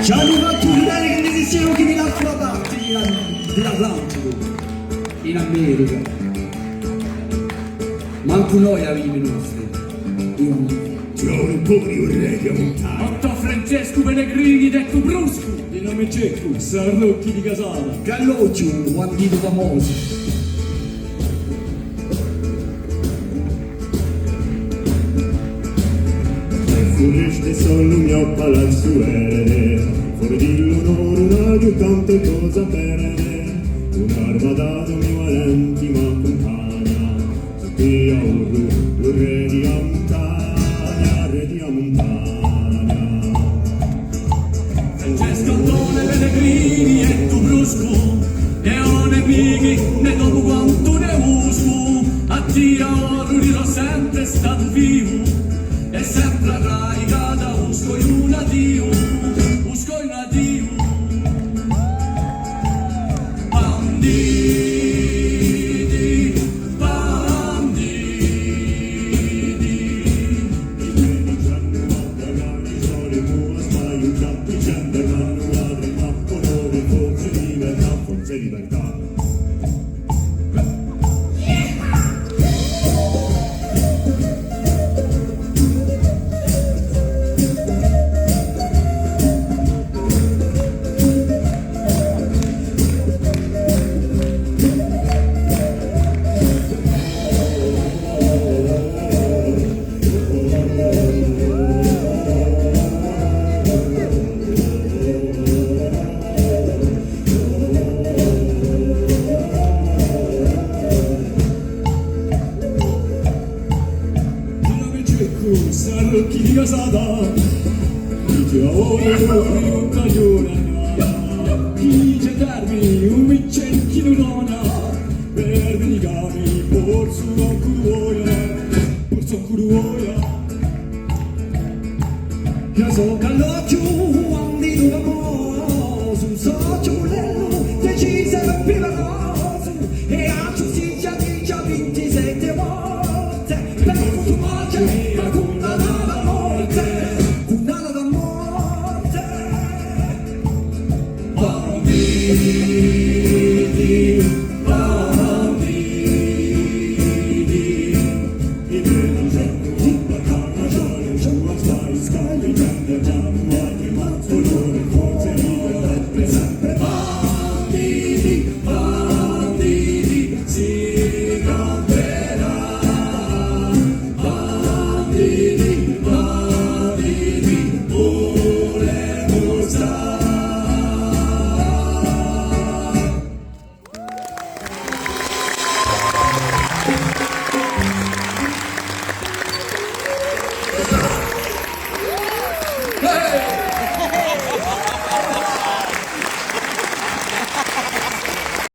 Gianluca che mi siamo che mi dà sulla parte dell'Atlantico in America. Manco noi avevi i nostri. Trovo un po' di vorrei aumentare. Otto Francesco Pellegrini detto brusco. Di nome Cecco, Sarrocchi di Casala. Galloggio, un bandito famoso. Furiste solo un mio palazzuere, fuori di l'onore un aiutante cosa bene, un'arma da 2020 ma compagna, sappia un re di montagna, re di montagna. Francesco Antone Pellegrini e tu brusco, ne ho nemici, ne dopo quanto ne uso, a Dio l'unico sempre stato vivo, e sempre arraigata, usco in un addio, usco in un addio. Banditi, banditi, I gianni ma pagani sono mua sbagliati, gente vanno madre ma onore, forse libertà. Sarrocchi di Casata, dice a ore un caglione, chi gendarmi un vicentino donna, per venicami, porso un curuoia. Io sono Galloggio, un bandito famoso, un sociolello, deciso e pericoloso, e a giustizia dice 27 volte, per fumaggine. banditi.